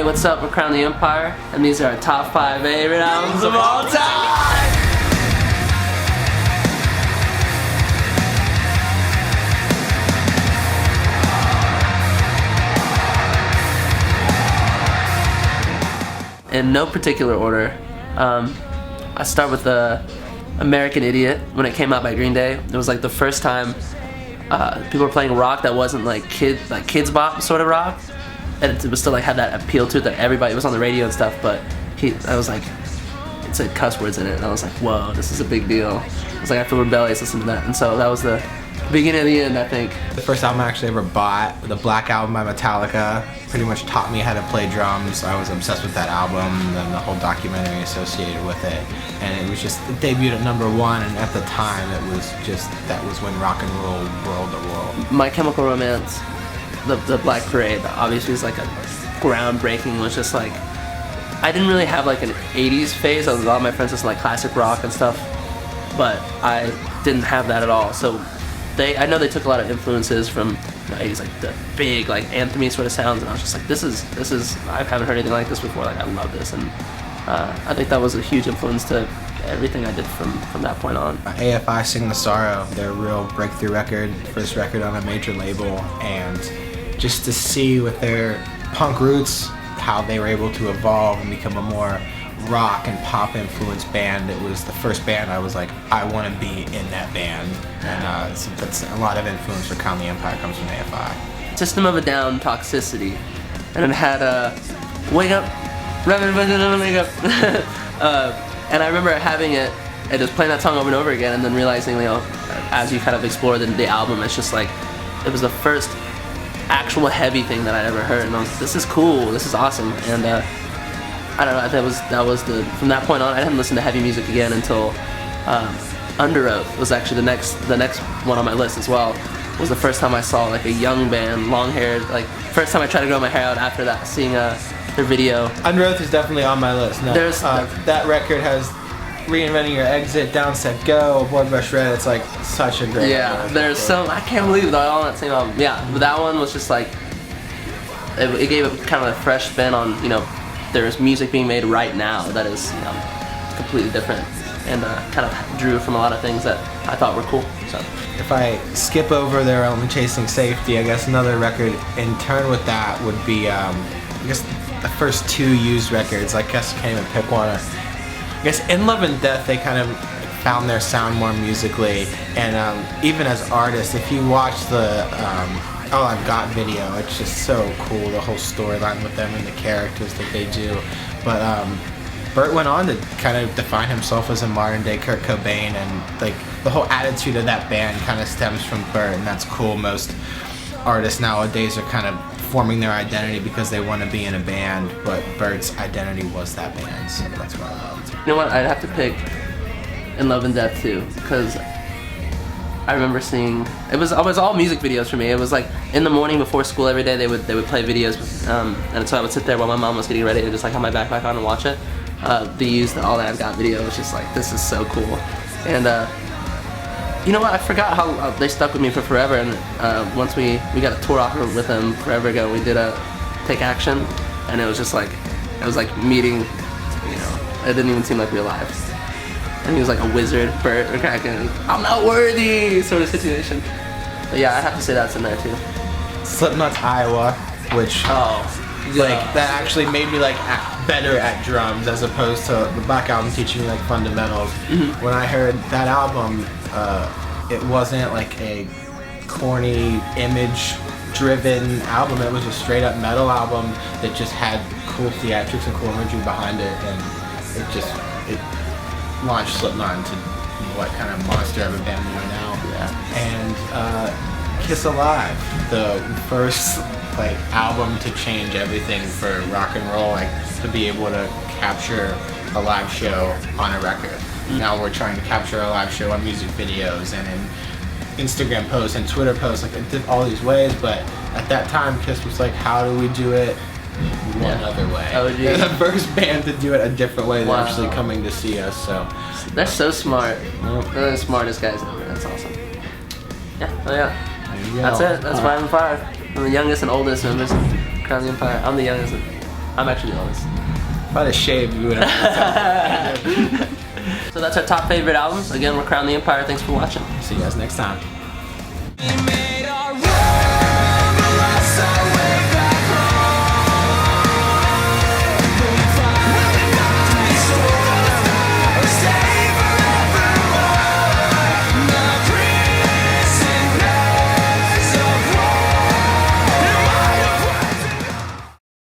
what's up? We're Crown the Empire, and these are our top 5 favorite albums of all time! In no particular order, I start with American Idiot. When it came out by Green Day, it was like the first time people were playing rock that wasn't like kids bop sort of rock, and it was still like had that appeal to it that everybody, it was on the radio and stuff, but I was like, it said cuss words in it, and I was like, whoa, this is a big deal. It was like I feel rebellious listening to that, and so that was the beginning of the end, I think. The first album I actually ever bought, the Black Album by Metallica, pretty much taught me how to play drums. I was obsessed with that album and the whole documentary associated with it. And it was just, it debuted at #1, and at the time it was just, that was when rock and roll ruled the world. My Chemical Romance, the Black Parade, obviously is like a groundbreaking, was just like, I didn't really have like an 80s phase. A lot of my friends listened to like classic rock and stuff, but I didn't have that at all. So I know they took a lot of influences from the 80s, like the big, like anthem-y sort of sounds, and I was just like, this is, I haven't heard anything like this before, like I love this, and I think that was a huge influence to everything I did from that point on. AFI Sing the Sorrow, their real breakthrough record, first record on a major label, and just to see with their punk roots, how they were able to evolve and become a more rock and pop influenced band. It was the first band I was like, I want to be in that band, and so that's a lot of influence for Crown the Empire comes from AFI. System of a Down, Toxicity, and it had Wake Up, Wake Up, and I remember having it and just playing that song over and over again, and then realizing, you know, as you kind of explore the album, it's just like, it was the first actual heavy thing that I'd ever heard, and I was like, this is cool, this is awesome, and I don't know, that was from that point on, I didn't listen to heavy music again until Under Oath was actually the next one on my list as well. It was the first time I saw like a young band, long haired, like first time I tried to grow my hair out after that, seeing their video. Under Oath is definitely on my list. No, that record has Reinventing Your Exit, Down Set Go, Blood Brush Red. It's like such a great album. There's some, I can't believe they're all on that same album. Yeah, but that one was just like, it gave it kind of a fresh spin on, you know, there's music being made right now that is, you know, completely different, and kind of drew from a lot of things that I thought were cool. So if I skip over their Only Chasing Safety, I guess another record in turn with that would be, I guess the first 2 used records. I guess I can't even pick one. I guess In Love and Death, they kind of found their sound more musically, and even as artists, if you watch the All I've Got video, it's just so cool, the whole storyline with them and the characters that they do. But Bert went on to kind of define himself as a modern day Kurt Cobain, and like the whole attitude of that band kind of stems from Bert, and that's cool. Most artists nowadays are kind of forming their identity because they want to be in a band, but Bert's identity was that band, so that's what I loved. You know what, I'd have to pick In Love and Death too, because I remember seeing, it was all music videos for me. It was like in the morning before school every day they would play videos, and so I would sit there while my mom was getting ready and just like have my backpack on and watch it. The All That I've Got video was just like, this is so cool. And you know what, I forgot how they stuck with me for forever, and once we got a tour offer with them forever ago, we did a Take Action, and it was just like, it was like meeting, you know, it didn't even seem like real life. And he was like a wizard, Bert, or kind of, I'm not worthy sort of situation. But yeah, I have to say that's in there too. Slipknot's Iowa, which like that actually made me like better at drums as opposed to the Black Album teaching me like fundamentals. Mm-hmm. When I heard that album, it wasn't like a corny image-driven album. It was a straight-up metal album that just had cool theatrics and cool imagery behind it, and it launched Slipknot into what kind of monster of a band we are now. Yeah. And Kiss Alive, the first like album to change everything for rock and roll, like to be able to capture a live show on a record. Mm-hmm. Now we're trying to capture a live show on music videos and in Instagram posts and Twitter posts, like it did all these ways, but at that time Kiss was like, how do we do it one other way? Oh, they're the first band to do it a different way than actually coming to see us. So they're so smart. They're the smartest guys ever. That's awesome. Yeah, oh yeah. That's it. That's 5 and 5. I'm the youngest and oldest members of Crown the Empire. I'm the youngest. I'm actually the oldest. If I had a shave, you would have. So that's our top favorite albums. Again, we're Crown the Empire. Thanks for watching. See you guys next time.